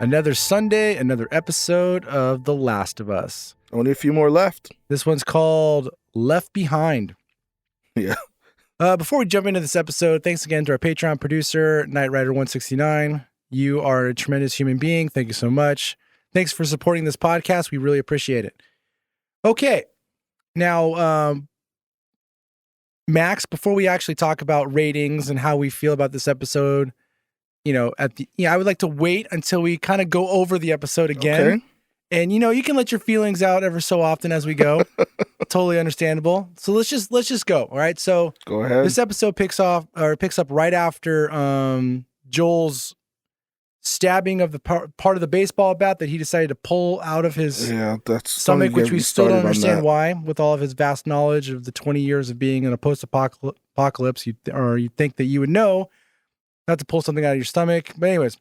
Another Sunday, another episode of The Last of Us. Only a few more left. This one's called Left Behind. Yeah. Before we jump into this episode, thanks again to our Patreon producer, Knight Rider 169. You are a tremendous human being. Thank you so much. Thanks for supporting this podcast. We really appreciate it. Okay. Now, Max, before we actually talk about ratings and how we feel about this episode, I would like to wait until we kind of go over the episode again. Okay. And, you can let your feelings out ever so often as we go. Totally understandable. So let's just go. All right. So go ahead. This episode picks up right after Joel's stabbing of the part of the baseball bat that he decided to pull out of his stomach, which we still don't understand why, with all of his vast knowledge of the 20 years of being in a post-apocalypse, you'd think that you would know not to pull something out of your stomach. But anyways,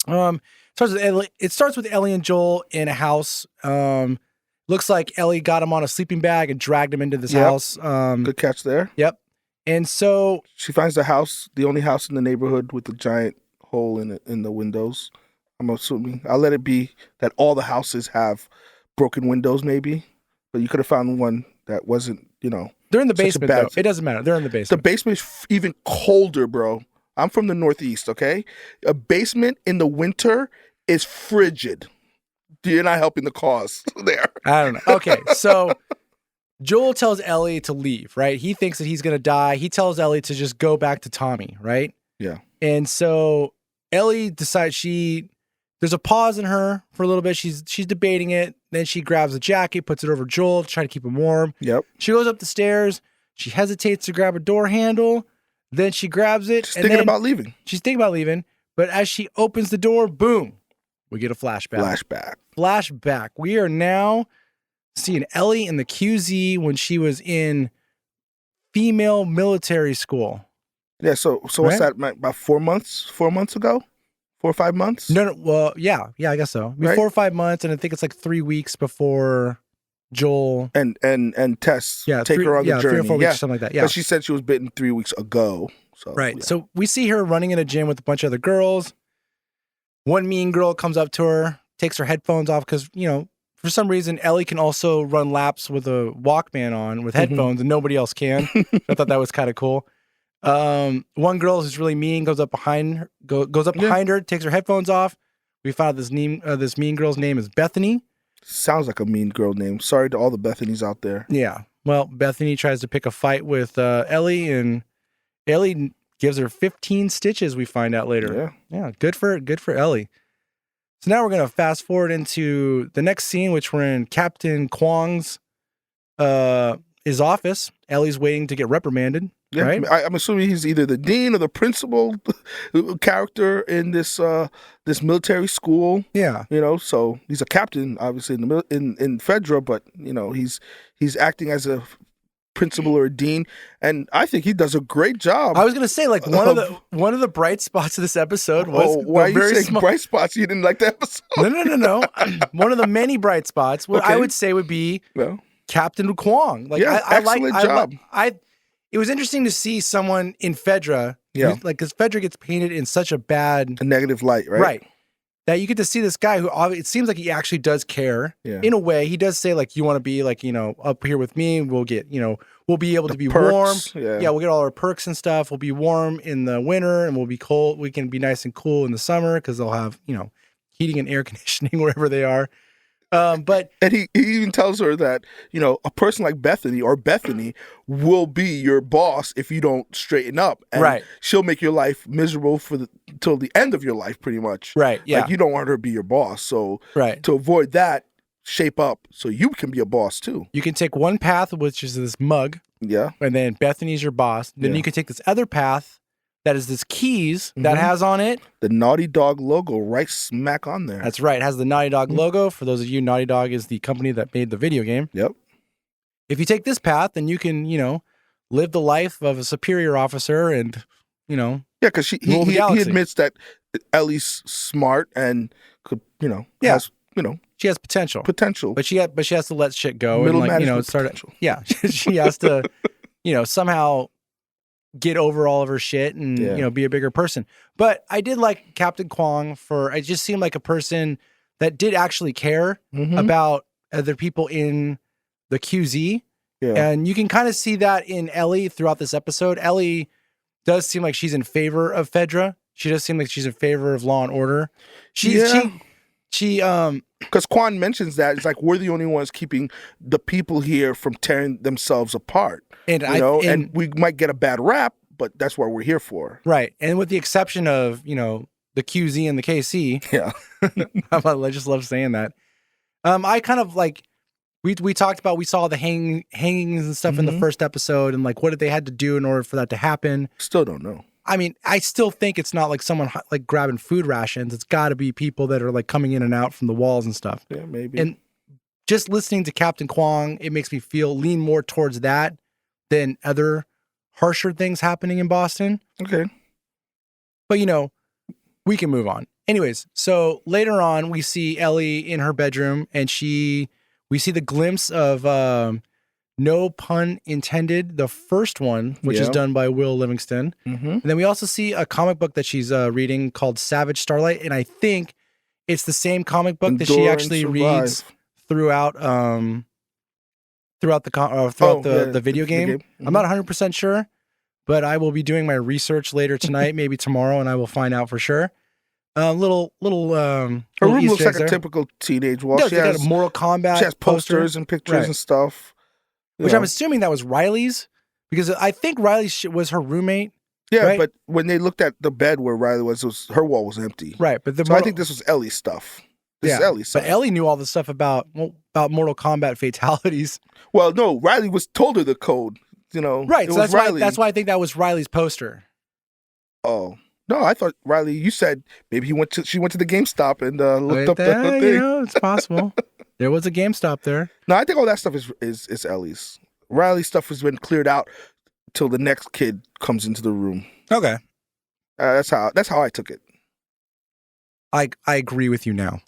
it starts with Ellie and Joel in a house. Looks like Ellie got him on a sleeping bag and dragged him into this house. Good catch there. Yep. And so she finds the house, the only house in the neighborhood with a giant hole in the windows. I'm assuming. I'll let it be that all the houses have broken windows, maybe. But you could have found one that wasn't, They're in the basement, though. It doesn't matter. They're in the basement. The basement is even colder, bro. I'm from the Northeast, okay? A basement in the winter is frigid. You're not helping the cause there. I don't know. Okay, so Joel tells Ellie to leave, right? He thinks that he's going to die. He tells Ellie to just go back to Tommy, right? Yeah. And so Ellie decides there's a pause in her for a little bit. She's debating it. Then she grabs a jacket, puts it over Joel to try to keep him warm. Yep. She goes up the stairs. She hesitates to grab a door handle. Then she grabs it. She's thinking about leaving. But as she opens the door, boom, we get a flashback. Flashback. We are now seeing Ellie in the QZ when she was in female military school. Yeah, so what's that, about 4 months? 4 months ago? 4 or 5 months? No, well, yeah, I guess so. Right? 4 or 5 months, and I think it's like 3 weeks before Joel and Tess take her on the journey. 3 or 4 weeks, something like that. Yeah, but she said she was bitten 3 weeks ago. So, right. Yeah. So we see her running in a gym with a bunch of other girls. One mean girl comes up to her, takes her headphones off because for some reason Ellie can also run laps with a Walkman on with headphones and nobody else can. I thought that was kind of cool. One girl who's really mean goes up behind her, takes her headphones off. We found out this mean girl's name is Bethany. Sounds like a mean girl name. Sorry to all the Bethany's out there. Yeah. Well, Bethany tries to pick a fight with Ellie, and Ellie gives her 15 stitches, we find out later. Yeah. Good for Ellie. So now we're going to fast forward into the next scene, which we're in Captain Kwong's his office. Ellie's waiting to get reprimanded. Yeah, right? I'm assuming he's either the dean or the principal character in this military school. Yeah, so he's a captain, obviously in Fedra, but he's acting as a principal or a dean, and I think he does a great job. I was gonna say, like, one of the bright spots of this episode was why are you saying bright spots? You didn't like the episode? No. One of the many bright spots, I would say, would be Captain Kwong. Like, excellent job. It was interesting to see someone in Fedra, because Fedra gets painted in such a negative light, right? Right. That you get to see this guy who it seems like he actually does care. Yeah. In a way, he does say, like, you want to be like, up here with me. We'll get, we'll be able to be perks, warm. Yeah, we'll get all our perks and stuff. We'll be warm in the winter and we'll be cold. We can be nice and cool in the summer because they'll have, heating and air conditioning wherever they are. And he even tells her that, a person like Bethany will be your boss if you don't straighten up. And she'll make your life miserable till the end of your life, pretty much. Right. Yeah. Like, you don't want her to be your boss. So to avoid that, shape up so you can be a boss too. You can take one path, which is this mug. Yeah. And then Bethany's your boss. Then you can take this other path that is this keys that has on it the Naughty Dog logo right smack on there. That's right. It has the Naughty Dog logo. For those of you, Naughty Dog is the company that made the video game. Yep. If you take this path, then you can, live the life of a superior officer and, Yeah, because he admits that Ellie's smart and could, has, she has potential. But she has to let shit go. Middle and, management potential. Yeah. She has to, somehow get over all of her shit and be a bigger person. But I did like Captain Kwong it just seemed like a person that did actually care about other people in the QZ. Yeah. And you can kind of see that in Ellie throughout this episode. Ellie does seem like she's in favor of Fedra. She does seem like she's in favor of law and order. Because Quan mentions that it's like we're the only ones keeping the people here from tearing themselves apart. And we might get a bad rap, but that's what we're here for. Right. And with the exception of, the QZ and the KC. Yeah. I just love saying that. I kind of like, we talked about, we saw the hangings and stuff in the first episode and like what they had to do in order for that to happen. Still don't know. I mean, I still think it's not like someone like grabbing food rations. It's got to be people that are like coming in and out from the walls and stuff. Yeah, maybe. And just listening to Captain Kwong, it makes me lean more towards that than other harsher things happening in Boston. Okay. But, we can move on. Anyways, so later on, we see Ellie in her bedroom and we see the glimpse of, no pun intended, the first one, which is done by Will Livingston. And then we also see a comic book that she's reading called Savage Starlight. And I think it's the same comic book that she actually reads throughout the video game. I'm not 100% sure, but I will be doing my research later tonight, maybe tomorrow, and I will find out for sure. Her room looks like a typical teenage wall. She has Mortal Kombat. She has posters and pictures and stuff. Which I'm assuming that was Riley's, because I think Riley was her roommate. Yeah, right? But when they looked at the bed where Riley was her wall was empty. Right, but I think this was Ellie's stuff. This is Ellie's stuff. But Ellie knew all the stuff about Mortal Kombat fatalities. Well, no, Riley told her the code. Right. So that's why I think that was Riley's poster. Oh. No, I thought Riley. You said maybe she went to the GameStop and looked up the thing. It's possible. There was a GameStop there. No, I think all that stuff is Ellie's. Riley's stuff has been cleared out till the next kid comes into the room. Okay, that's how I took it. I agree with you now.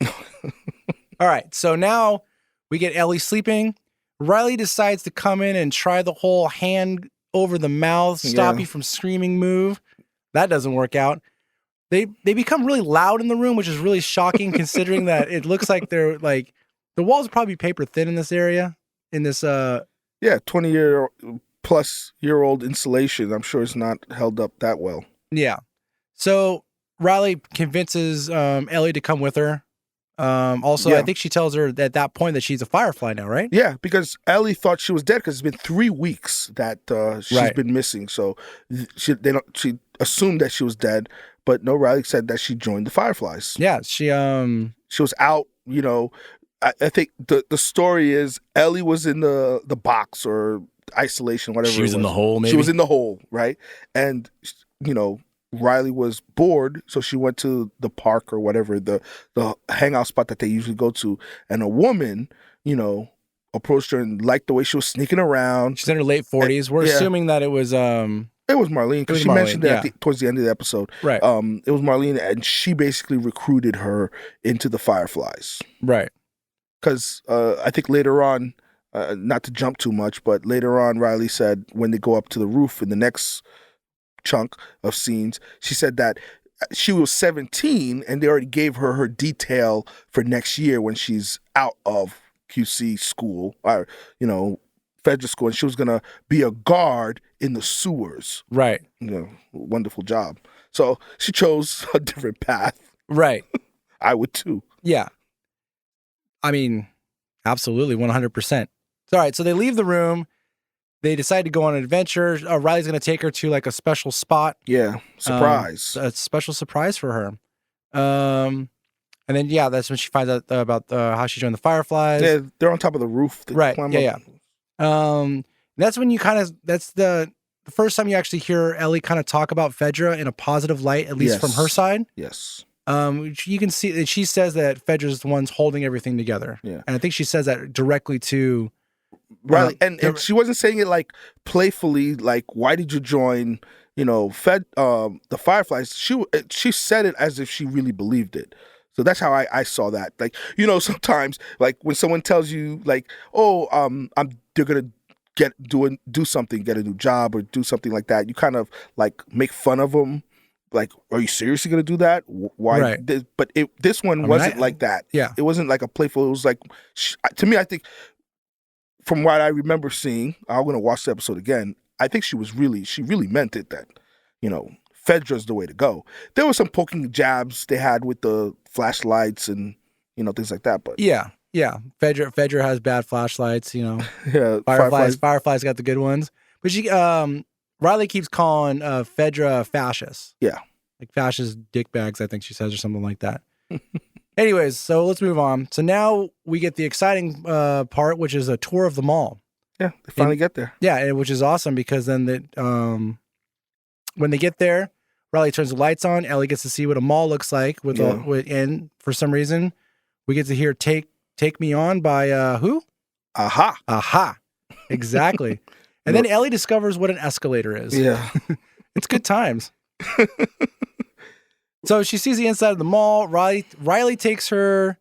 All right, so now we get Ellie sleeping. Riley decides to come in and try the whole hand over the mouth, stop you from screaming move. That doesn't work out. They become really loud in the room, which is really shocking considering that it looks like they're like, the walls are probably paper thin in this area. In this 20-year-plus-year-old insulation. I'm sure it's not held up that well. Yeah. So Riley convinces Ellie to come with her. I think she tells her at that point that she's a Firefly now, right? Yeah, because Ellie thought she was dead because it's been 3 weeks that she's been missing. So she assumed that she was dead, but no, Riley said that she joined the Fireflies. Yeah, she was out, I think the story is Ellie was in the box or isolation, whatever. She was in the hole, maybe? She was in the hole, right? And, Riley was bored, so she went to the park or whatever, the hangout spot that they usually go to. And a woman, approached her and liked the way she was sneaking around. She's in her late 40s. We're assuming that it was... It was Marlene, because she mentioned it towards the end of the episode. Right. It was Marlene, and she basically recruited her into the Fireflies. Right. Because I think later on, not to jump too much, but later on, Riley said when they go up to the roof in the next chunk of scenes, she said that she was 17 and they already gave her detail for next year when she's out of QC school, or, federal school, and she was going to be a guard in the sewers. Right. Wonderful job. So she chose a different path. Right. I would too. Yeah. I mean, absolutely, 100%. All right, so they leave the room. They decide to go on an adventure. Riley's going to take her to like a special spot. Yeah, surprise. A special surprise for her. And then, that's when she finds out about how she joined the Fireflies. Yeah, they're on top of the roof. Right, yeah. That's when you that's the first time you actually hear Ellie kind of talk about Fedra in a positive light, at least from her side. Yes. You can see that she says that Fedra's the one's holding everything together. Yeah. And I think she says that directly to Riley. And she wasn't saying it like playfully, like, why did you join, the Fireflies? She said it as if she really believed it. So that's how I saw that. Like, sometimes like when someone tells you like, oh, they're going to do something, get a new job or do something like that, you kind of like make fun of them. Like, are you seriously going to do that? Why? Right. This one wasn't like that. Yeah. It wasn't like a playful. It was like, to me, I think, from what I remember seeing, I'm going to watch the episode again. I think she really meant it that, Fedra's the way to go. There were some poking jabs they had with the flashlights and, things like that. But yeah. Fedra has bad flashlights, yeah, Firefly's got the good ones. But Riley keeps calling Fedra fascist. Yeah. Like fascist dickbags, I think she says, or something like that. Anyways, so let's move on. So now we get the exciting part, which is a tour of the mall. Yeah, they finally get there. Yeah, which is awesome because then when they get there, Riley turns the lights on. Ellie gets to see what a mall looks like and for some reason, we get to hear "Take Me On" by who? Aha. Exactly. And then Ellie discovers what an escalator is. Yeah. It's good times. So she sees the inside of the mall. Riley takes her.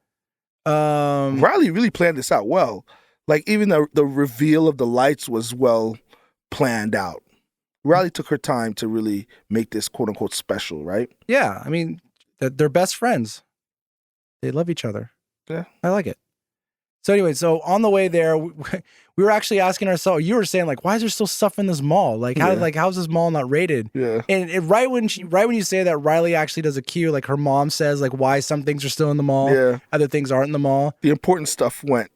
Riley really planned this out well. Like, even the reveal of the lights was well planned out. Riley took her time to really make this quote unquote special, right? Yeah. I mean, they're best friends. They love each other. Yeah. I like it. So anyway, on the way there, we were actually asking ourselves, you were saying, like, why is there still stuff in this mall? Like, how's this mall not rated? Yeah. And right when you say that, Riley actually does a cue, like her mom says, like, why some things are still in the mall, other things aren't in the mall. The important stuff went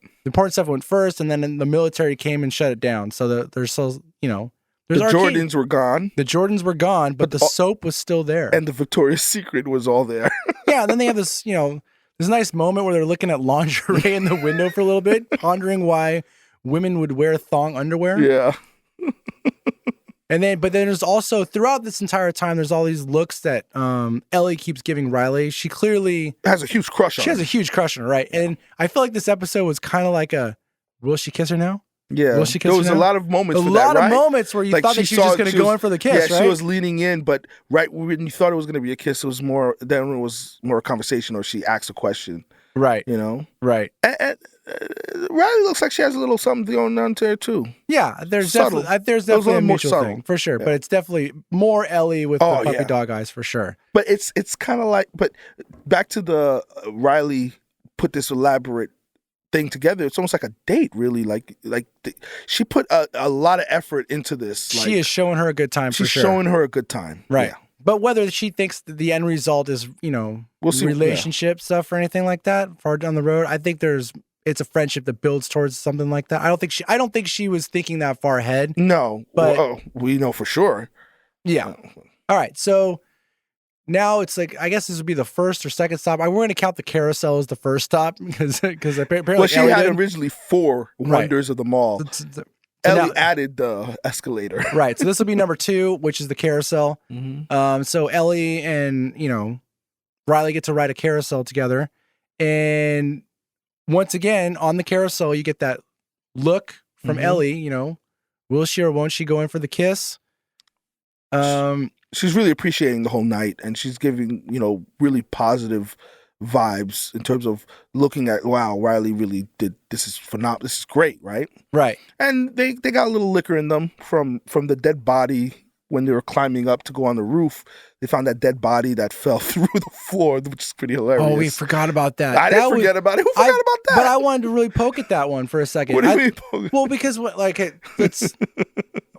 first, and then the military came and shut it down. So there's still, the Jordans were gone. The Jordans were gone, but the soap was still there. And the Victoria's Secret was all there. Yeah, and then they have this, this nice moment where they're looking at lingerie in the window for a little bit, pondering why women would wear thong underwear. Yeah. But then there's also, throughout this entire time, there's all these looks that Ellie keeps giving Riley. She clearly has a huge crush on her. She has a huge crush on her, right? And I feel like this episode was kind of like will she kiss her now? Yeah. Will she kiss her now? There was a lot of moments where you like thought that she was just going to go in for the kiss, yeah, right? she was leaning in, but right when you thought it was going to be a kiss, it was more a conversation, or she asked a question. Right. Right. And Riley looks like she has a little something going on to her too. Yeah, there's definitely a mutual thing for sure, but it's definitely more Ellie with the puppy dog eyes for sure. But it's kind of like, but back to the Riley put this elaborate thing together. It's almost like a date, really. She put a lot of effort into this. She is showing her a good time. She's showing her a good time, right? Yeah. But whether she thinks that the end result is, we'll see, relationship stuff or anything like that far down the road, I think it's a friendship that builds towards something like that. I don't think she was thinking that far ahead. No, but we know for sure. Yeah. All right. So now it's like, I guess this would be the first or second stop. We're going to count the carousel as the first stop because apparently. Well, she had originally 4 wonders of the mall. Ellie added the escalator. Right. So this will be number 2, which is the carousel. Mm-hmm. So Ellie and, Riley get to ride a carousel together. And once again, on the carousel, you get that look from Ellie, will she or won't she go in for the kiss? She's really appreciating the whole night, and she's giving, really positive vibes in terms of looking at, wow, Riley really did, this is phenomenal, this is great, right? Right. And they got a little liquor in them from the dead body. When they were climbing up to go on the roof, they found that dead body that fell through the floor, which is pretty hilarious. Oh, we forgot about that. I didn't forget about it. Who forgot about that? But I wanted to really poke at that one for a second. What do you mean poke? Well, because it's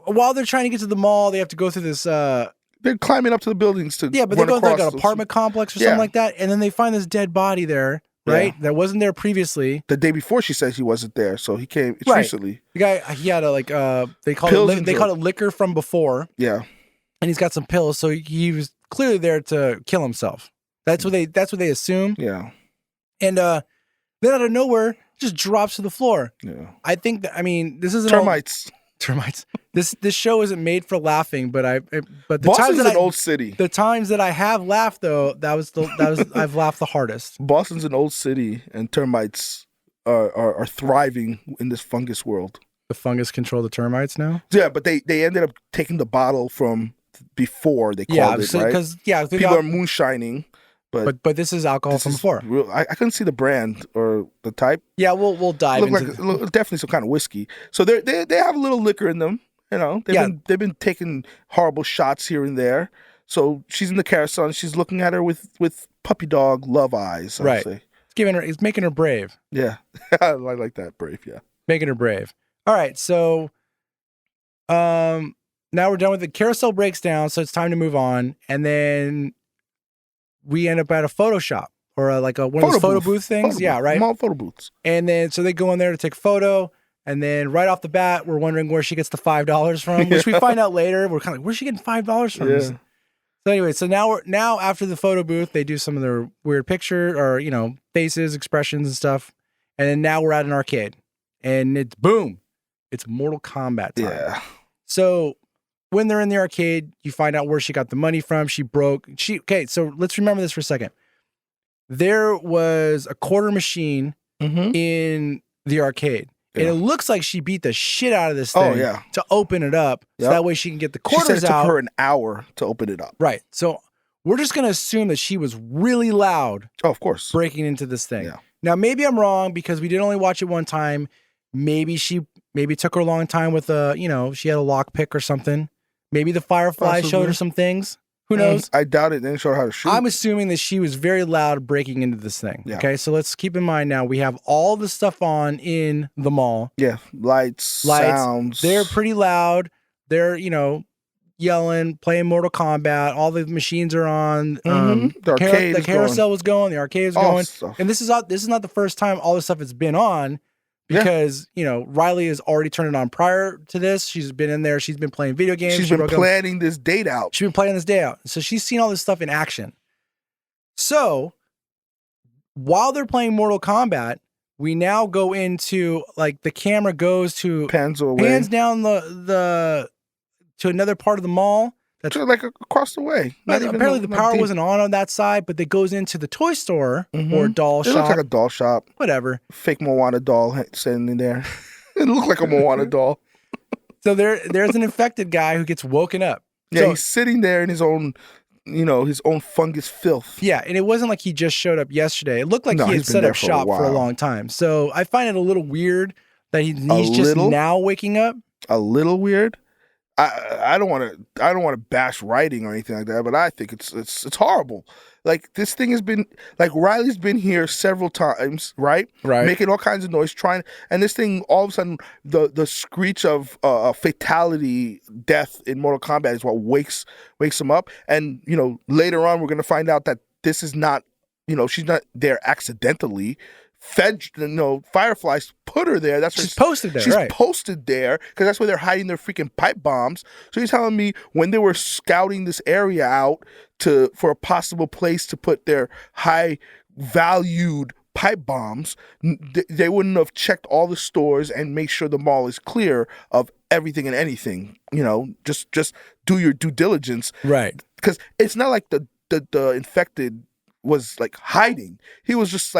while they're trying to get to the mall, they have to go through this they're climbing up to the buildings to but they're going through like an apartment complex or something like that, and then they find this dead body there, right? Yeah. That wasn't there previously. The day before, she said he wasn't there, so he came recently. The guy, he had they called it liquor from before. Yeah, and he's got some pills, so he was clearly there to kill himself. That's what they assume. Yeah, and then out of nowhere, just drops to the floor. Yeah, I think that, this isn't termites. Termites. This show isn't made for laughing, but the Boston's an old city. The times that I have laughed though, that was I've laughed the hardest. Boston's an old city, and termites are thriving in this fungus world. The fungus control the termites now? Yeah, but they ended up taking the bottle from before they called it, right? Because people are moonshining But But this is alcohol this from is before. real. I couldn't see the brand or the type. Yeah, we'll dive Look into like definitely some kind of whiskey. So they have a little liquor in them. You know, they've been taking horrible shots here and there. So she's in the carousel and she's looking at her with puppy dog love eyes. I'd say. It's making her brave. Yeah, I like that, brave. Yeah, making her brave. All right, so now we're done with the carousel breaks down, so it's time to move on, and then we end up at a photo shop or one of those photo booth things. Yeah, right. Small photo booths. And then so they go in there to take a photo, and then right off the bat, we're wondering where she gets the $5 from, which we find out later. We're kind of like, where's she getting $5 from? Yeah. So anyway, so now after the photo booth, they do some of their weird picture or faces, expressions, and stuff, and then now we're at an arcade, and it's boom, it's Mortal Kombat time. Yeah. So when they're in the arcade, you find out where she got the money from. Okay, so let's remember this for a second. There was a quarter machine in the arcade. Yeah. And it looks like she beat the shit out of this thing to open it up. So that way she can get the quarters out. She said it took her an hour to open it up. Right. So we're just going to assume that she was really loud. Oh, of course. Breaking into this thing. Yeah. Now, maybe I'm wrong because we did only watch it one time. Maybe it took her a long time with she had a lockpick or something. Maybe the Firefly showed her some things. Who knows? I doubt it. They didn't show her how to shoot. I'm assuming that she was very loud breaking into this thing. Yeah. Okay, so let's keep in mind now we have all the stuff on in the mall. Yeah, lights, sounds. They're pretty loud. They're yelling, playing Mortal Kombat. All the machines are on. The carousel was going. The arcade was going. Stuff. And this is not the first time all this stuff has been on. Because, Riley has already turned it on prior to this. She's been in there. She's been playing video games. She's been planning this date out. She's been planning this day out. So she's seen all this stuff in action. So while they're playing Mortal Kombat, we now go into, the camera goes to... Pans down the to another part of the mall. That's across the way. Apparently the power wasn't on that side, but it goes into the toy store or doll shop. It looks like a doll shop. Whatever. Fake Moana doll sitting in there. It looked like a Moana doll. So there's an infected guy who gets woken up. Yeah, so, he's sitting there in his own, his own fungus filth. Yeah, and it wasn't like he just showed up yesterday. It looked like he had set up shop for a long time. So I find it a little weird that he's just now waking up. A little weird. I don't want to bash writing or anything like that, but I think it's horrible. Like, this thing has been, Riley's been here several times, right? Right. Making all kinds of noise, and this thing, all of a sudden, the screech of fatality, death in Mortal Kombat is what wakes him up. And, later on, we're going to find out that this is not, she's not there accidentally. Fireflies put her there. She's posted there. She's posted there because that's where they're hiding their freaking pipe bombs. So you're telling me when they were scouting this area out for a possible place to put their high valued pipe bombs, they wouldn't have checked all the stores and make sure the mall is clear of everything and anything. Just do your due diligence, right? Because it's not like the infected was hiding. He was just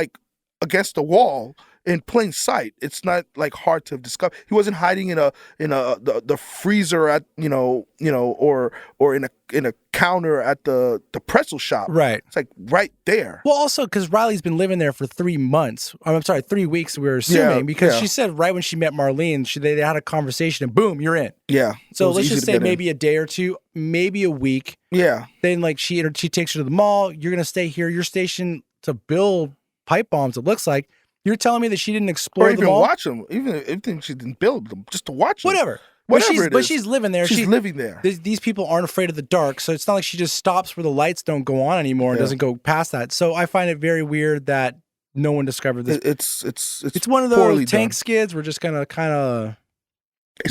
against the wall in plain sight. It's not hard to discover. He wasn't hiding in the freezer at or in a counter at the pretzel shop. Right. It's right there. Well, also because Riley's been living there for 3 months. I'm sorry, 3 weeks. We're assuming because she said right when she met Marlene, they had a conversation and boom, you're in. Yeah. So let's just say maybe a day or two, maybe a week. Yeah. Then she takes her to the mall. You're gonna stay here. You're stationed to build pipe bombs. It looks like you're telling me that she didn't explore the mall, watch them. Even if she didn't build them, just to watch them. Whatever. But she's living there. She's living there. These people aren't afraid of the dark, so it's not like she just stops where the lights don't go on anymore and doesn't go past that. So I find it very weird that no one discovered this. It's one of those tank skids. We're just gonna kind of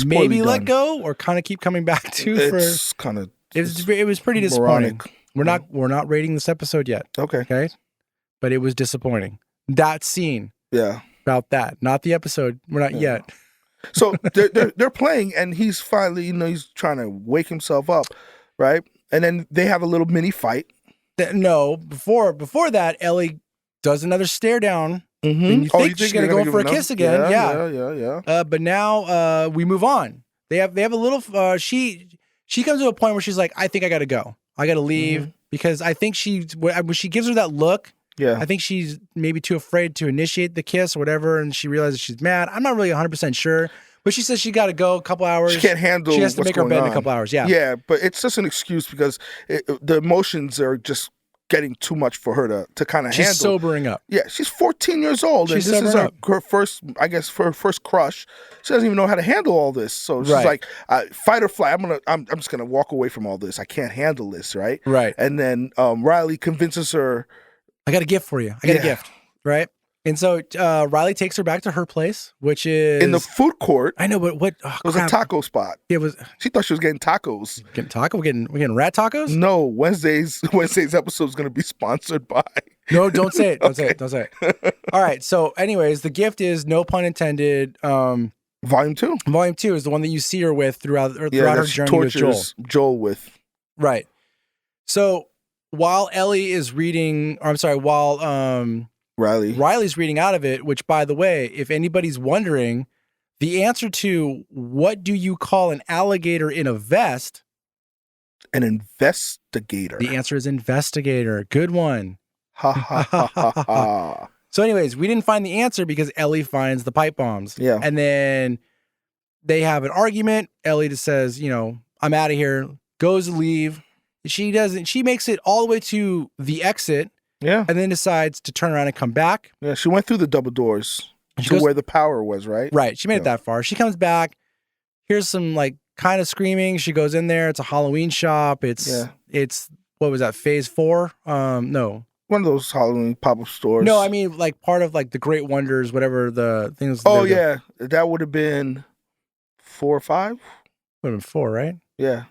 maybe let go or kind of keep coming back to. It was pretty disappointing. Moronic. We're not rating this episode yet. Okay. But it was disappointing. That scene. Yeah. About that. Not the episode. We're not yet. So they're playing and he's finally, he's trying to wake himself up, right? And then they have a little mini fight. No, before that, Ellie does another stare down. Mm-hmm. And you think she's gonna go for a kiss again. Yeah. But now we move on. They have a little she comes to a point where she's like, I think I gotta go. I gotta leave. because I think when she gives her that look, Yeah. I think she's maybe too afraid to initiate the kiss or whatever, and she realizes she's mad. I'm not really 100% sure, but she says she got to go a couple hours. She can't handle. She has to what's make her going bed on. in a couple hours. Yeah. Yeah, but it's just an excuse because the emotions are just getting too much for her to kind of handle. She's sobering up. Yeah, she's 14 years old, and She's this is sobering her first, I guess, her first crush. She doesn't even know how to handle all this, so she's like, fight or flight. I'm just gonna walk away from all this. I can't handle this, right? Right. And then Riley convinces her, I got a gift for you. I got a gift, right? And so Riley takes her back to her place, which is in the food court. I know, but what? Oh, it was a taco spot. It was. She thought she was getting tacos. Getting taco? We're getting rat tacos? No, Wednesday's episode is going to be sponsored by. No, don't say it. Don't say it. Don't say it. All right. So, anyways, the gift is, no pun intended. Volume 2. Volume 2 is the one that you see her with throughout her journey with Joel with. Right. So while Ellie is reading, or I'm sorry, while Riley's reading out of it, which, by the way, if anybody's wondering, the answer to what do you call an alligator in a vest? An investigator. The answer is investigator. Good one. Ha ha ha ha ha. So anyways, we didn't find the answer because Ellie finds the pipe bombs. Yeah. And then they have an argument. Ellie just says, I'm out of here, goes to leave. She doesn't. She makes it all the way to the exit. Yeah. And then decides to turn around and come back. Yeah, she went through the double doors to where the power was, right? Right. She made it that far. She comes back. Here's some kind of screaming. She goes in there. It's a Halloween shop. It's what was that? Phase 4? No. One of those Halloween pop-up stores. No, I mean part of the Great Wonders, whatever the things. Oh yeah, that would have been 4 or 5. Would have been 4, right? Yeah.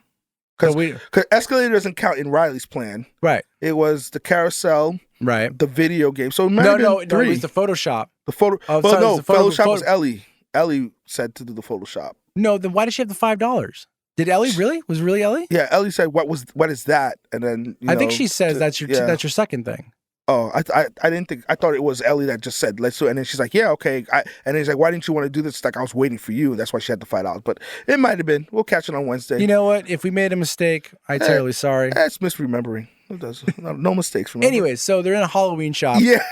Because escalator doesn't count in Riley's plan. Right. It was the carousel. Right. The video game. So it might no, have been 3. It was the Photoshop. The photo. Oh, well, sorry, no, the Photoshop was Ellie. Ellie said to do the Photoshop. No, then why did she have the $5? Did Ellie really? Was it really Ellie? Yeah, Ellie said, "What is that?" And then I think she says that's your second thing. Oh, I didn't think. I thought it was Ellie that just said, "Let's do it." And then she's like, "Yeah, okay." And then he's like, "Why didn't you want to do this?" It's like, I was waiting for you. That's why she had the $5. But it might have been. We'll catch it on Wednesday. You know what? If we made a mistake, I'm terribly sorry. That's misremembering. It does. No mistakes. Remember? Anyways, so they're in a Halloween shop. Yeah,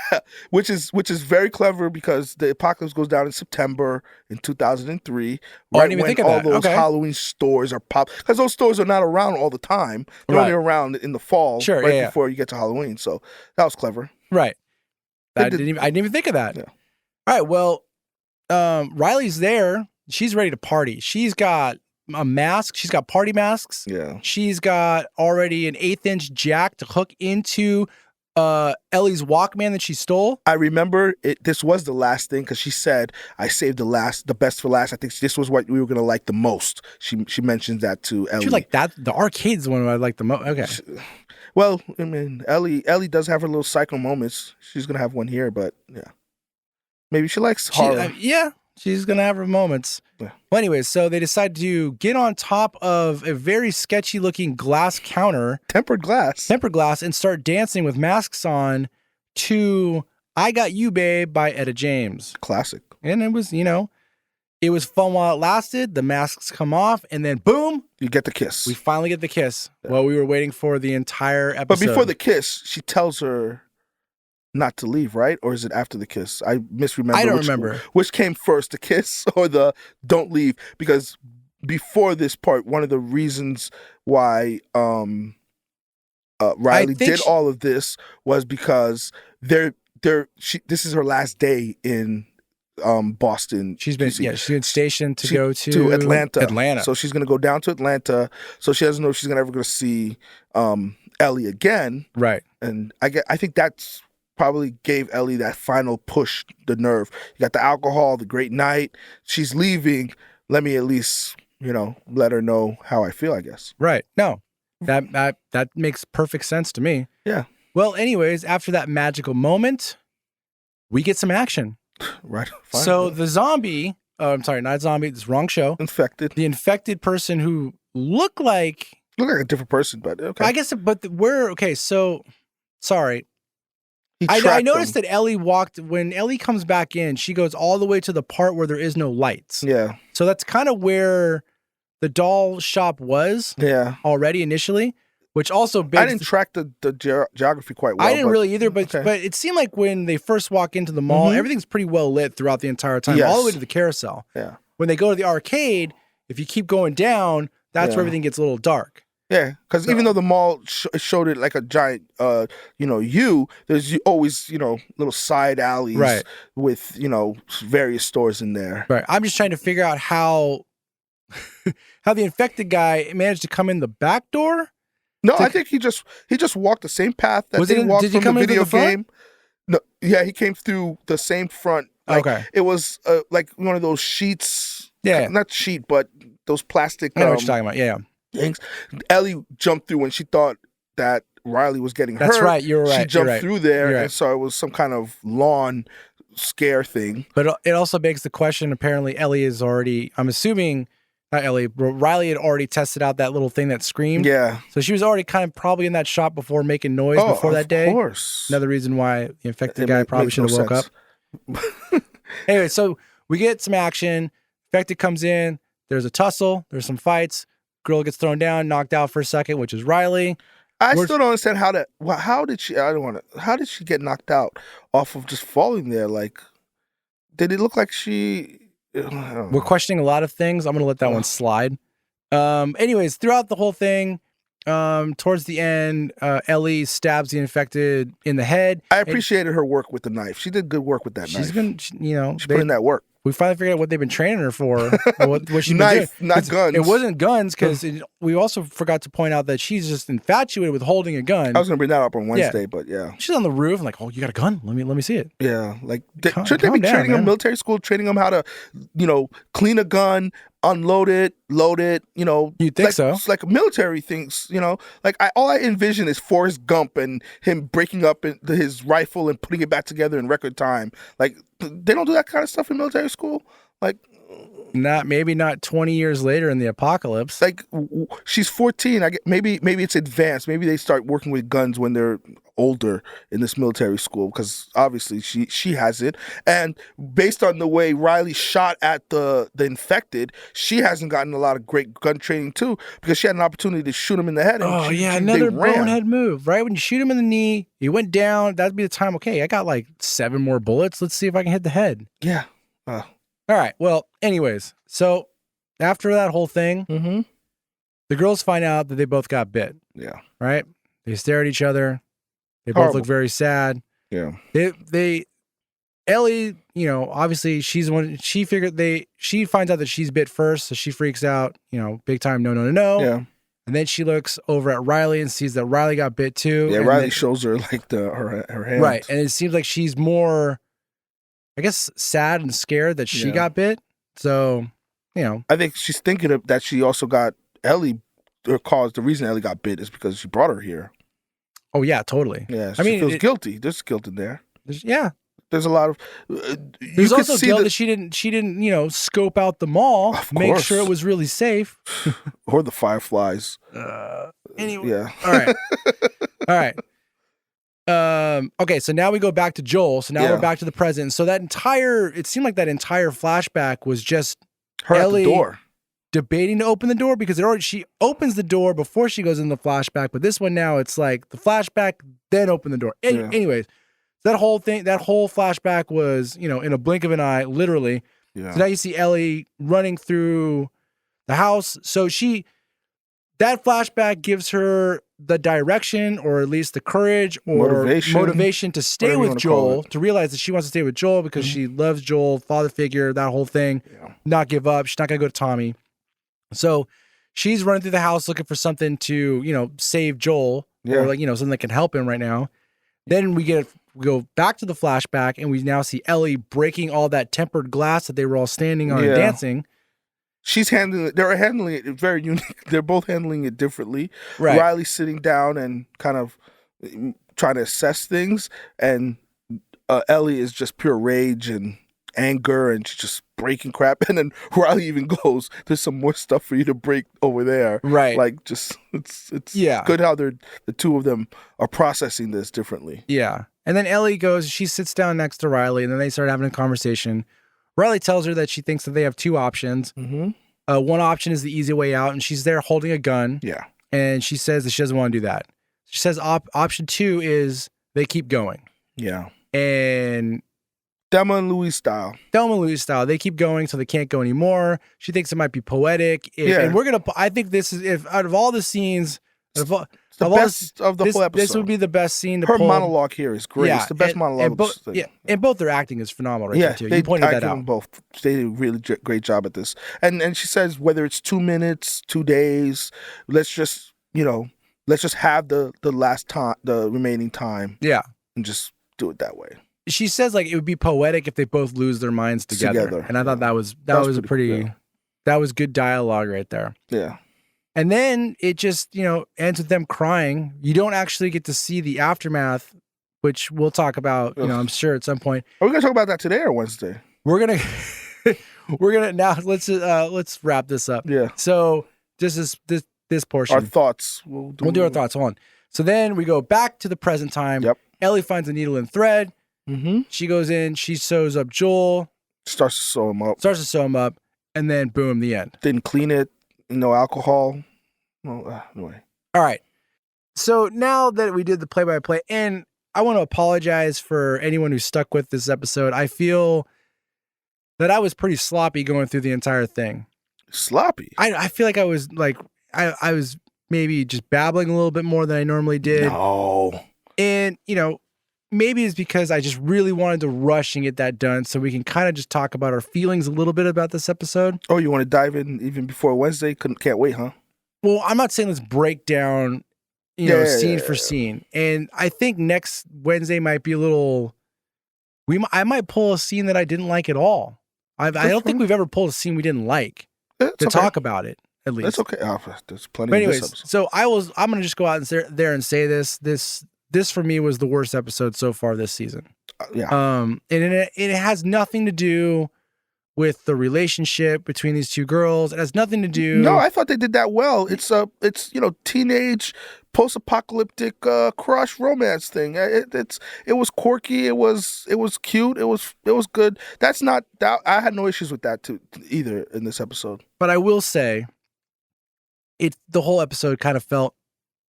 which is very clever because the apocalypse goes down in September in 2003. Oh, I didn't even think of that. All those Halloween stores are because those stores are not around all the time. They're only around in the fall, before you get to Halloween. So that was clever. Right. I didn't even think of that. Yeah. All right. Well, Riley's there. She's ready to party. She's got a mask. She's got party masks. Yeah. She's got already an 1/8-inch jack to hook into Ellie's Walkman that she stole. I remember this was the last thing because she said, "I saved the best for last." I think this was what we were gonna like the most. She mentions that to Ellie. She was like, that the arcade's the one I like the most. Okay. Well, I mean, Ellie does have her little psycho moments. She's gonna have one here, but yeah, maybe she likes horror. She's gonna have her moments. Yeah. Well, anyways, so they decide to get on top of a very sketchy looking glass counter, tempered glass, and start dancing with masks on to "I Got You, Babe" by Etta James. Classic. And it was, it was fun while it lasted. The masks come off, and then boom, you get the kiss. We finally get the kiss. Yeah. Well, we were waiting for the entire episode. But before the kiss, she tells her not to leave, right? Or is it after the kiss? I misremember. I don't remember. Which came first, the kiss or the don't leave? Because before this part, one of the reasons why Riley did all of this was because this is her last day in Boston. She's been stationed to go to Atlanta. So she's gonna go down to Atlanta. So she doesn't know if she's ever gonna see Ellie again. Right. And I think that's probably gave Ellie that final push, the nerve. You got the alcohol, the great night. She's leaving. Let me at least, let her know how I feel, I guess. Right. No, that makes perfect sense to me. Yeah. Well, anyways, after that magical moment, we get some action. Right. Fine. So the zombie, I'm sorry, not zombie, it's wrong show. Infected. The infected person who looked like a different person, but okay. I guess, but so sorry. I noticed that Ellie when Ellie comes back in, she goes all the way to the part where there is no lights. Yeah. So that's kind of where the doll shop was. Yeah. Already initially. which also I didn't track the geography quite well. I didn't really either, but okay. it seemed like when they first walk into the mall, everything's pretty well lit throughout the entire time, all the way to the carousel. Yeah. When they go to the arcade, if you keep going down, that's where everything gets a little dark. Yeah, because even though the mall showed it like a giant, there's always, little side alleys with, various stores in there. Right. I'm just trying to figure out how the infected guy managed to come in the back door. No, I think he just walked the same path that they walked from the video game. No, yeah, he came through the same front. Like, okay. It was like one of those sheets. Yeah. Not sheet, but those plastic. I know what you're talking about. Yeah. Things. Ellie jumped through when she thought that Riley was getting hurt. That's right. You're right. She jumped through there, and so it was some kind of lawn scare thing. But it also begs the question. Apparently, Ellie is already. I'm assuming not Ellie, but Riley had already tested out that little thing that screamed. Yeah. So she was already kind of probably in that shop before making noise before that day. Of course. Another reason why the infected guy probably should have woke up. Anyway, so we get some action. Infected comes in. There's a tussle. There's some fights. Girl gets thrown down, knocked out for a second, which is Riley. I still don't understand how did she get knocked out off of just falling there? Like, did it look like she? We're questioning a lot of things. I'm going to let that one slide. Anyways, throughout the whole thing, towards the end, Ellie stabs the infected in the head. I appreciated her work with the knife. She did good work with that knife. She put in that work. We finally figured out what they've been training her for. What she's knife, been doing. not guns. It wasn't guns because we also forgot to point out that she's just infatuated with holding a gun. I was going to bring that up on Wednesday, but yeah. She's on the roof. I'm like, oh, you got a gun? Let me see it. Yeah, like shouldn't they be training them military school, training them how to, clean a gun, unload it, load it, You'd think so. It's like military things, Like all I envision is Forrest Gump and him breaking up his rifle and putting it back together in record time. Like they don't do that kind of stuff in military school. Like maybe not 20 years later in the apocalypse. Like she's 14. Maybe it's advanced. Maybe they start working with guns when they're older in this military school because obviously she has it. And based on the way Riley shot at the infected, she hasn't gotten a lot of great gun training too because she had an opportunity to shoot him in the head. And another bonehead move, right? When you shoot him in the knee, he went down. That'd be the time. Okay, I got like 7 more bullets. Let's see if I can hit the head. Yeah. All right. Well, anyways, so after that whole thing, the girls find out that they both got bit. Yeah. Right? They stare at each other. They both look very sad. Yeah. Ellie, obviously she's the one, she finds out that she's bit first, so she freaks out, big time, no. Yeah. And then she looks over at Riley and sees that Riley got bit too. Yeah, Riley shows her like her hand. Right. And it seems like she's more, I guess, sad and scared that she got bit. So, I think she's thinking that she also got Ellie, the reason Ellie got bit is because she brought her here. Oh, yeah, totally. Yeah, she feels guilty. There's guilt in there. There's a lot of... There's also guilt that she didn't, scope out the mall, make sure it was really safe. Or the fireflies. Anyway. Yeah. All right. Okay, so now we go back to Joel. So now we're back to the present. So it seemed like that entire flashback was just her Ellie at the door debating to open the door because she opens the door before she goes in the flashback. But this one now it's like the flashback, then open the door. Anyways, that whole flashback was, in a blink of an eye, literally. Yeah. So now you see Ellie running through the house. So that flashback gives her the direction or at least the courage or motivation to stay with Joel, to realize that she wants to stay with Joel because she loves Joel, father figure, that whole thing, not give up. She's not going to go to Tommy. So she's running through the house looking for something to, save Joel or something that can help him right now. Then we go back to the flashback and we now see Ellie breaking all that tempered glass that they were all standing on and dancing. She's handling it. They're handling it very unique. They're both handling it differently. Right. Riley's sitting down and kind of trying to assess things, and Ellie is just pure rage and anger, and she's just breaking crap. And then Riley even goes, "There's some more stuff for you to break over there." Right. Like, just it's good how the two of them are processing this differently. Yeah. And then Ellie goes. She sits down next to Riley, and then they start having a conversation. Riley tells her that she thinks that they have 2 options. One option is the easy way out, and she's there holding a gun. Yeah. and she says that she doesn't want to do that. She says option 2 is they keep going. Yeah. And Thelma and Louise style. They keep going, so they can't go anymore. She thinks it might be poetic. And I think this is, if out of all the scenes, It's the best of the whole episode. This would be the best scene to Her pull. monologue here is great. Yeah, it's the best monologue. And both their acting is phenomenal right there, too. You pointed that out. Both. They did a really great job at this. And she says, whether it's 2 minutes, 2 days, let's just have the last time, the remaining time. Yeah. And just do it that way. She says like it would be poetic if they both lose their minds together. And I thought that was a pretty that was good dialogue right there. Yeah. And then it just, ends with them crying. You don't actually get to see the aftermath, which we'll talk about, I'm sure at some point. Are we going to talk about that today or Wednesday? We're going to now let's wrap this up. Yeah. So this portion. Our thoughts. We'll do our thoughts. Hold on. So then we go back to the present time. Yep. Ellie finds a needle and thread. Mm-hmm. She goes in, she sews up Joel. Starts to sew him up. And then boom, the end. Didn't clean it. No alcohol. Well, anyway. All right. So now that we did the play-by-play, and I want to apologize for anyone who stuck with this episode. I feel that I was pretty sloppy going through the entire thing. Sloppy? I feel like I was like, I was maybe just babbling a little bit more than I normally did. No. And, maybe it's because I just really wanted to rush and get that done so we can kind of just talk about our feelings a little bit about this episode. Oh, you want to dive in even before Wednesday? Can't wait, huh? Well, I'm not saying let's break down, scene for scene. And I think next Wednesday might be a little... I might pull a scene that I didn't like at all. I don't think we've ever pulled a scene we didn't like talk about it, at least. That's okay. There's plenty but anyways, of this episode. So I'm going to just go out and there and say this for me was the worst episode so far this season. Yeah. And it has nothing to do with the relationship between these two girls. It has nothing to do. No, I thought they did that well. It's teenage post-apocalyptic crush romance thing. It was quirky. It was cute. It was good. That's not that. I had no issues with that too either in this episode. But I will say, the whole episode kind of felt.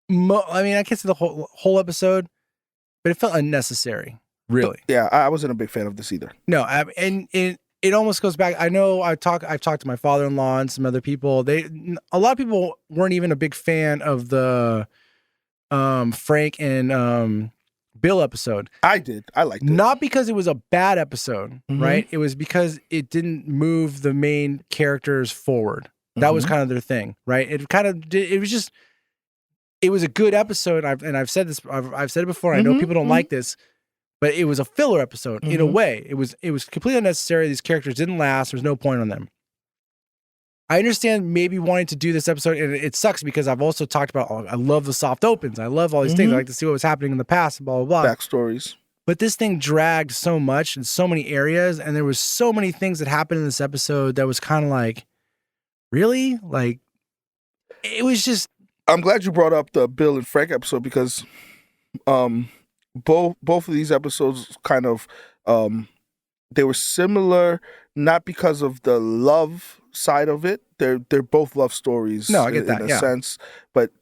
I can't say the whole episode, but it felt unnecessary. Really? Yeah, I wasn't a big fan of this either. No, and it almost goes back. I know I've talked to my father-in-law and some other people. A lot of people weren't even a big fan of the Frank and Bill episode. I did. I liked it. Not because it was a bad episode, right? It was because it didn't move the main characters forward. That was kind of their thing, right? It was just. It was a good episode, I've said this. I've said it before. I know people don't like this, but it was a filler episode in a way. It was completely unnecessary. These characters didn't last. There's no point on them. I understand maybe wanting to do this episode, and it sucks because I've also talked about. I love the soft opens. I love all these things. I like to see what was happening in the past. And blah blah blah. Backstories. But this thing dragged so much in so many areas, and there was so many things that happened in this episode that was kind of like, really, like, it was just. I'm glad you brought up the Bill and Frank episode because both of these episodes kind of they were similar, not because of the love side of it. They're both love stories. No, I get that, in a sense, but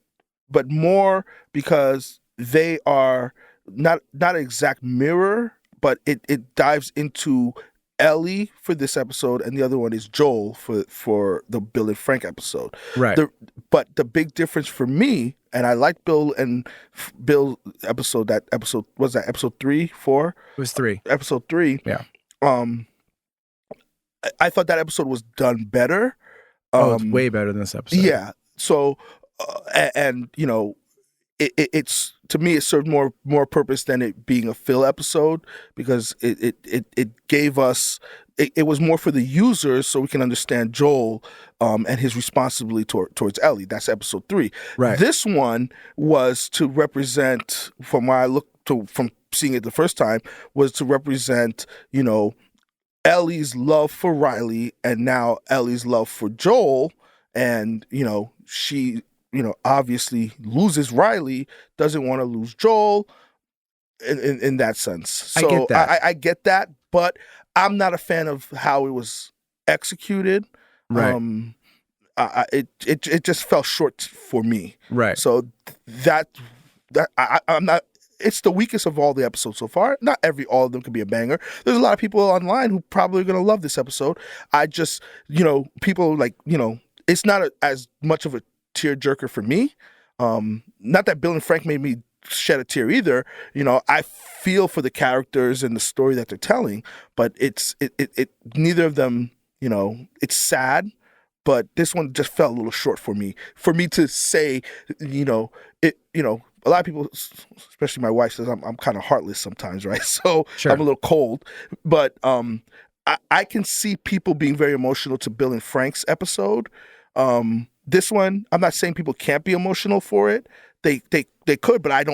more because they are not an exact mirror, but it dives into Ellie for this episode, and the other one is Joel for the Bill and Frank episode. Right. But the big difference for me, and I like Bill episode. That episode was that episode 3, 4. It was 3. Episode 3. Yeah. I thought that episode was done better. It's way better than this episode. Yeah. So, it's to me it served more purpose than it being a fill episode because it gave us it was more for the users so we can understand Joel and his responsibility towards Ellie. That's episode 3. Right. This one was to represent, from where I looked to from seeing it the first time, was to represent Ellie's love for Riley and now Ellie's love for Joel, and she obviously loses Riley, doesn't want to lose Joel in that sense. So I get that. I get that, but I'm not a fan of how it was executed. Right. it just fell short for me. Right. So I'm not. It's the weakest of all the episodes so far. Not all of them could be a banger. There's a lot of people online who probably are gonna love this episode. I just, people like, it's not as much of a tearjerker for me. Not that Bill and Frank made me shed a tear either. I feel for the characters and the story that they're telling, but it neither of them, it's sad. But this one just fell a little short for me. For me to say, a lot of people, especially my wife, says I'm kind of heartless sometimes, right? So Sure. I'm a little cold. But I can see people being very emotional to Bill and Frank's episode. This one, I'm not saying people can't be emotional for it. They could, but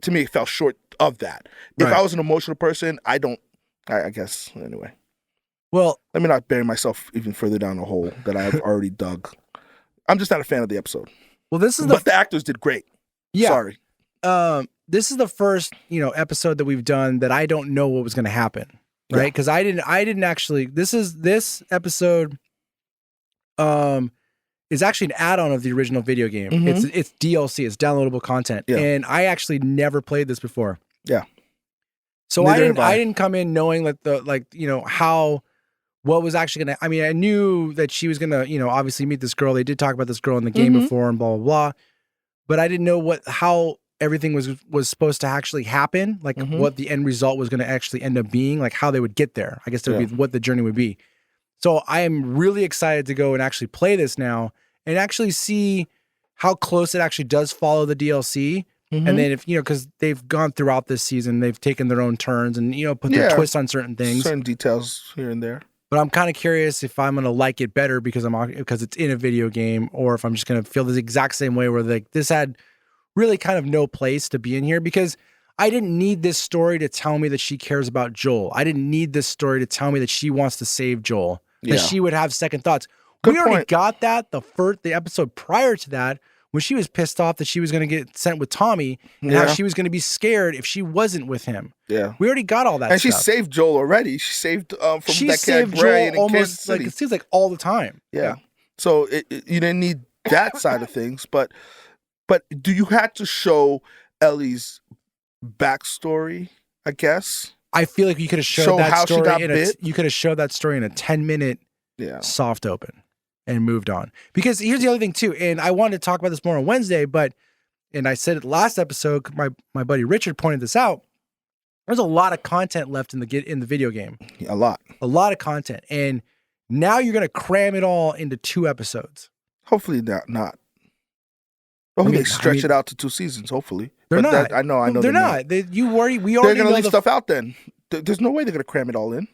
to me, it fell short of that. If I was an emotional person, I guess, anyway. Well, let me not bury myself even further down a hole that I've already dug. I'm just not a fan of the episode. Well, but the actors did great. Yeah. Sorry. This is the first, episode that we've done that I don't know what was going to happen, right? Because I didn't actually. This episode, is actually an add-on of the original video game. Mm-hmm. It's DLC. It's downloadable content, and I actually never played this before. Yeah. So I didn't come in knowing what was actually going to, I knew that she was going to, obviously meet this girl. They did talk about this girl in the game before and blah, blah, blah. But I didn't know how everything was supposed to actually happen, like what the end result was going to actually end up being, like how they would get there. I guess that would be what the journey would be. So I am really excited to go and actually play this now and actually see how close it actually does follow the DLC. And then because they've gone throughout this season, they've taken their own turns and, put their twist on certain things. Certain details here and there. But I'm kind of curious if I'm going to like it better because it's in a video game, or if I'm just going to feel the exact same way where this had really kind of no place to be in here, because I didn't need this story to tell me that she cares about Joel. I didn't need this story to tell me that she wants to save Joel, that she would have second thoughts. We already got that the episode prior to that, when she was pissed off that she was going to get sent with Tommy, and how she was going to be scared if she wasn't with him. Yeah, we already got all that. And stuff. she saved Joel already. She saved from that saved Joel almost like it seems like all the time. Yeah. So you didn't need that side of things, but do you have to show Ellie's backstory? I guess I feel like you could have showed that story you could have showed that story in a 10-minute soft open and moved on. Because here's the other thing too, and I wanted to talk about this more on Wednesday, and I said it last episode, my buddy Richard pointed this out. There's a lot of content left in the video game. A lot of content, and now you're going to cram it all into 2 episodes. Hopefully not. Hopefully they stretch it out to 2 seasons. Hopefully they're not. I know they're not. We already they're going to leave stuff out. Then there's no way they're going to cram it all in.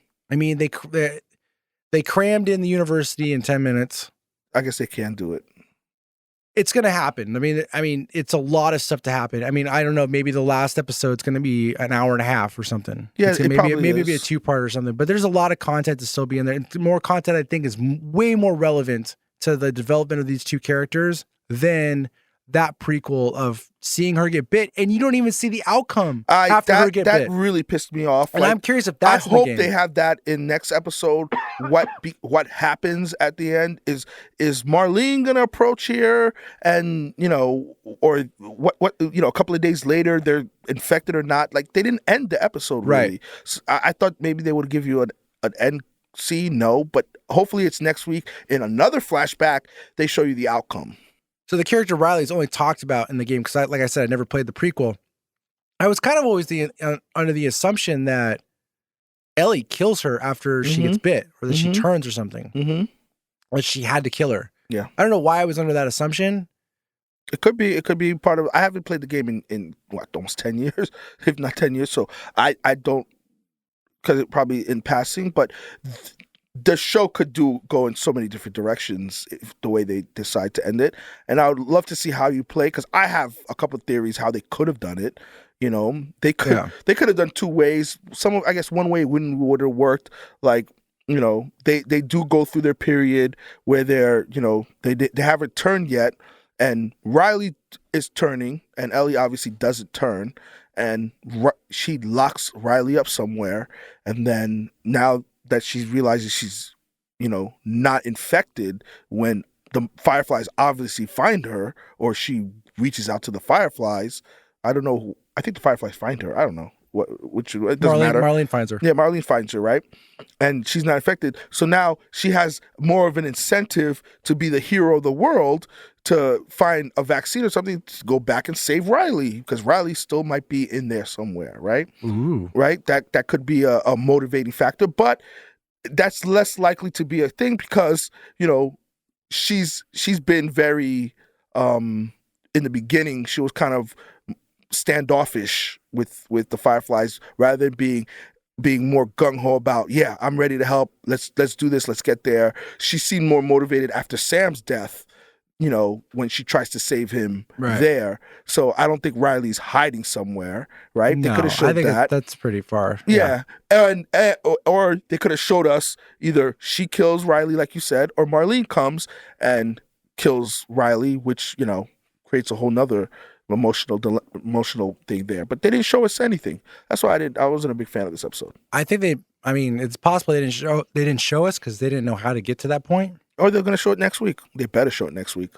They crammed in the university in 10 minutes. I guess they can do it. It's going to happen. I mean, it's a lot of stuff to happen. I don't know. Maybe the last episode's going to be an hour and a half or something. Yeah, maybe be a 2-part or something. But there's a lot of content to still be in there. And more content, I think, is way more relevant to the development of these 2 characters than that prequel of seeing her get bit, and you don't even see the outcome after her get bit. That really pissed me off. And I'm curious if that's I hope they have that in next episode. What happens at the end is Marlene gonna approach here, and or what a couple of days later they're infected or not. Like, they didn't end the episode really. Right. So I thought maybe they would give you an end scene. No, but hopefully it's next week in another flashback. They show you the outcome. So the character Riley is only talked about in the game because, like I said, I never played the prequel. I was kind of always under the assumption that Ellie kills her after she gets bit, or that she turns or something. That she had to kill her. Yeah, I don't know why I was under that assumption. It could be part of. I haven't played the game in almost 10 years, if not 10 years. So I don't, because it probably in passing, but. The show could go in so many different directions the way they decide to end it. And I would love to see how you play, because I have a couple of theories how they could have done it. They could have done 2 ways. I guess one way would have worked. Like, they do go through their period where they're, they haven't turned yet, and Riley is turning, and Ellie obviously doesn't turn, and she locks Riley up somewhere, and then now that she realizes she's, not infected when the Fireflies obviously find her, or she reaches out to the Fireflies. I don't know. I think the Fireflies find her. I don't know. It doesn't matter. Marlene finds her. Yeah, Marlene finds her, right? And she's not affected. So now she has more of an incentive to be the hero of the world, to find a vaccine or something, to go back and save Riley, because Riley still might be in there somewhere, right? Ooh. Right? That could be a motivating factor, but that's less likely to be a thing because, she's been very, in the beginning, she was kind of standoffish with the Fireflies, rather than being more gung-ho about, yeah, I'm ready to help, let's do this, let's get there. She seemed more motivated after Sam's death, when she tries to save him there. So I don't think Riley's hiding somewhere, right? No, they could have showed I think that. that's pretty far. Yeah. Or they could have showed us either she kills Riley, like you said, or Marlene comes and kills Riley, which, creates a whole nother emotional thing there. But they didn't show us anything. That's why I wasn't a big fan of this episode. I think it's possible they didn't show us because they didn't know how to get to that point. Or they're going to show it next week. They better show it next week.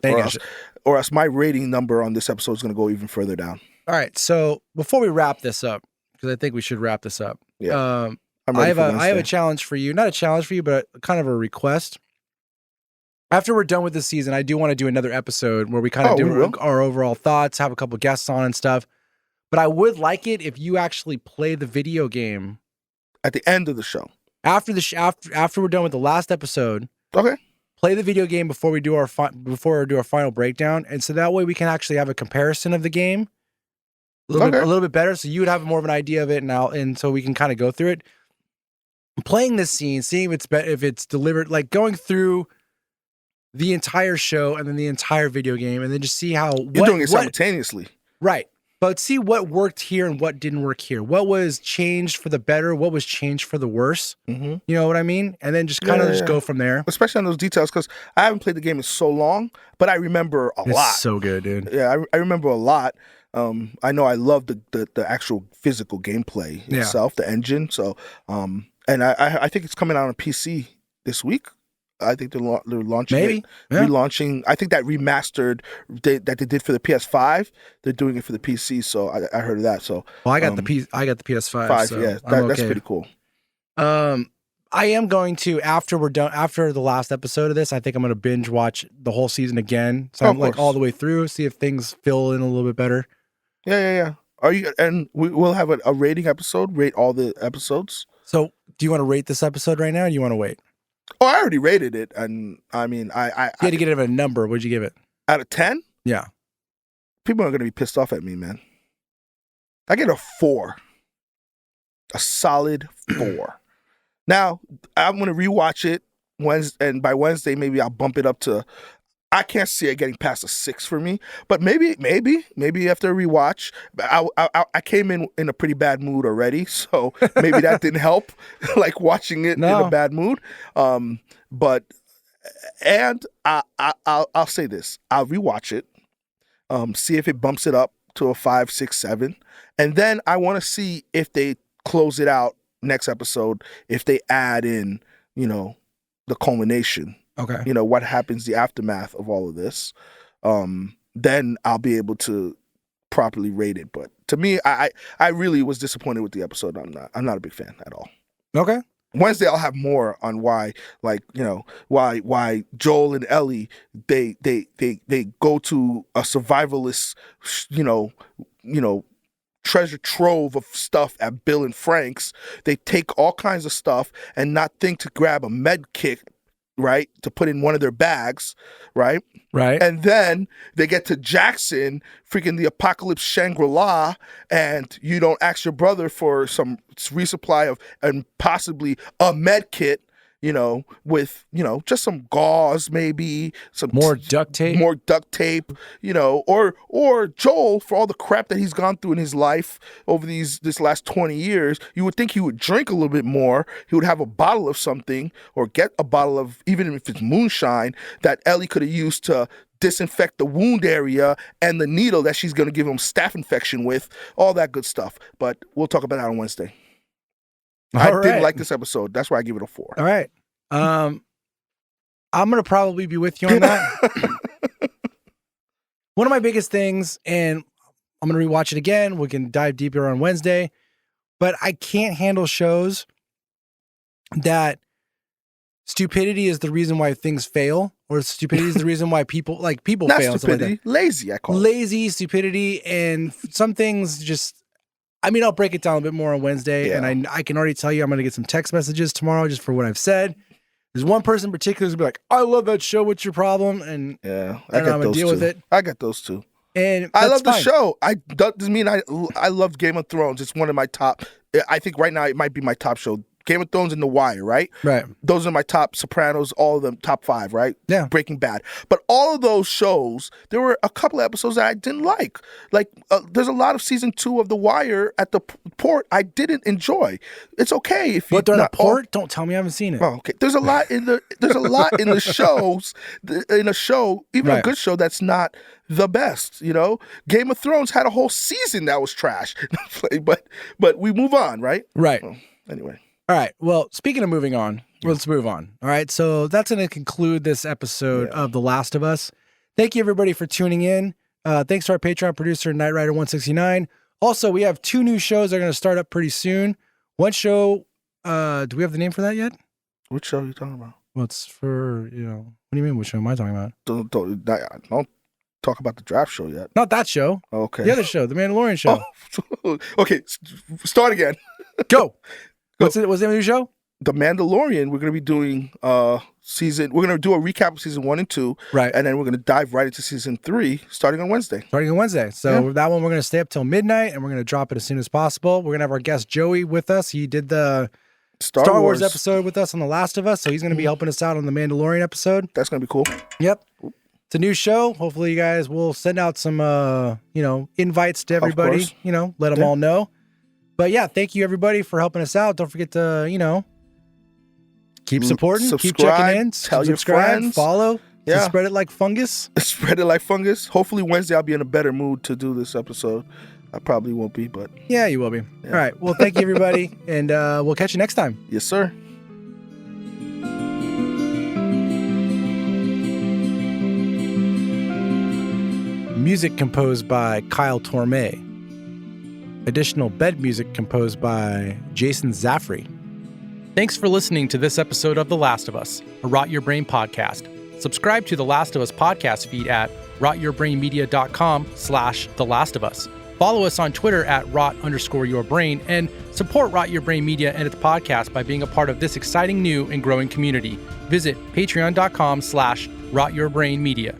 Or else my rating number on this episode is going to go even further down. All right. So before we wrap this up, because I think we should wrap this up. Yeah. I have a challenge for you. Not a challenge for you, but kind of a request. After we're done with this season, I do want to do another episode where we kind of do our overall thoughts, have a couple guests on and stuff. But I would like it if you actually play the video game at the end of the show. After we're done with the last episode. Okay. Play the video game before we do our final breakdown, and so that way we can actually have a comparison of the game a little bit better. So you would have more of an idea of it, and so we can kind of go through it. Playing this scene, seeing if it's delivered, like going through the entire show and then the entire video game, and then just see how you're doing it simultaneously, right? But see what worked here and what didn't work here. What was changed for the better? What was changed for the worse? Mm-hmm. You know what I mean? And then just kind of just go from there. Especially on those details, because I haven't played the game in so long, but I remember a lot. It's so good, dude. Yeah, I remember a lot. I know I love the actual physical gameplay itself, the engine. So, and I think it's coming out on PC this week. I think they're launching relaunching. I think that remastered that they did for the PS5, they're doing it for the PC. So I heard of that. So I got the PS5. So that's pretty cool. I am going to, after we're done, after the last episode of this, I think I'm going to binge watch the whole season again. So I'm like all the way through, see if things fill in a little bit better. Yeah. Are you? And we'll have a rating episode. Rate all the episodes. So do you want to rate this episode right now, or do you want to wait? Oh, I already rated it, and I mean, you had to get it a number. What'd you give it? Out of 10? Yeah. People are going to be pissed off at me, man. I get a 4. A solid 4. Now, I'm going to rewatch it Wednesday, and by Wednesday, maybe I'll bump it up to, I can't see it getting past a 6 for me, but maybe after a rewatch, I came in a pretty bad mood already, so maybe that didn't help, like watching it in a bad mood. But I'll say this: I'll rewatch it, see if it bumps it up to a 5, 6, 7, and then I want to see if they close it out next episode, if they add in, the culmination. Okay. What happens, the aftermath of all of this. Then I'll be able to properly rate it. But to me, I really was disappointed with the episode. I'm not a big fan at all. Okay. Wednesday I'll have more on why Joel and Ellie they go to a survivalist, treasure trove of stuff at Bill and Frank's. They take all kinds of stuff and not think to grab a med kit, right, to put in one of their bags, right? Right. And then they get to Jackson, freaking the apocalypse Shangri-La, and you don't ask your brother for some resupply of, and possibly a med kit, with, just some gauze, maybe some more duct tape, or Joel, for all the crap that he's gone through in his life over this last 20 years, you would think he would drink a little bit more. He would have a bottle of something, or get a bottle of, even if it's moonshine, that Ellie could have used to disinfect the wound area and the needle that she's going to give him staph infection with, all that good stuff. But we'll talk about that on Wednesday. I didn't like this episode. That's why I give it a 4. All right. I'm going to probably be with you on that. One of my biggest things, and I'm going to rewatch it again. We can dive deeper on Wednesday, but I can't handle shows that stupidity is the reason why things fail, or stupidity is the reason why people Not fail. stupidity, lazy, I call it. Lazy, stupidity, and some things just, I mean, I'll break it down a bit more on Wednesday, and I can already tell you I'm going to get some text messages tomorrow just for what I've said. There's one person in particular who's going to be like, I love that show, what's your problem? And yeah, I don't know, I'm going to deal with it. I got those too. And I love the fine. show. Doesn't mean I love Game of Thrones. It's one of my top. I think right now it might be my top show. Game of Thrones and The Wire, right? Right. Those are my top. Sopranos, all of them, top 5, right? Yeah. Breaking Bad. But all of those shows, there were a couple of episodes that I didn't like. Like, there's a lot of season 2 of The Wire at the port I didn't enjoy. It's okay if you. But they're at the port? Don't tell me I haven't seen it. Oh, okay. There's a lot in the shows, in a show, even a good show that's not the best, you know? Game of Thrones had a whole season that was trash. but we move on, right? Right. So, anyway. All right. Well, speaking of moving on, let's move on. All right. So that's going to conclude this episode of The Last of Us. Thank you, everybody, for tuning in. Thanks to our Patreon producer, Knight Rider 169. Also, we have 2 new shows that are going to start up pretty soon. One show, do we have the name for that yet? Which show are you talking about? Well, it's for, what do you mean? Which show am I talking about? Don't talk about the draft show yet. Not that show. Okay. The other show, the Mandalorian show. Oh, okay. Start again. Go. What's the name of the new show? The Mandalorian. We're going to be doing we're going to do a recap of season 1 and 2. Right. And then we're going to dive right into season 3 starting on Wednesday. So that one we're going to stay up till midnight and we're going to drop it as soon as possible. We're going to have our guest Joey with us. He did the Star Wars episode with us on The Last of Us. So he's going to be helping us out on the Mandalorian episode. That's going to be cool. Yep. It's a new show. Hopefully you guys will send out some, invites to everybody, let them all know. But yeah, thank you everybody for helping us out. Don't forget to, keep supporting, keep checking in, tell your friends, follow, spread it like fungus. Spread it like fungus. Hopefully Wednesday I'll be in a better mood to do this episode. I probably won't be, but yeah, you will be. Yeah. All right. Well, thank you everybody, and we'll catch you next time. Yes, sir. Music composed by Kyle Torme. Additional bed music composed by Jason Zaffrey. Thanks for listening to this episode of The Last of Us, a Rot Your Brain podcast. Subscribe to The Last of Us podcast feed at rotyourbrainmedia.com/The Last of Us. Follow us on Twitter at rot_yourbrain and support Rot Your Brain Media and its podcast by being a part of this exciting new and growing community. Visit patreon.com/rotyourbrainmedia.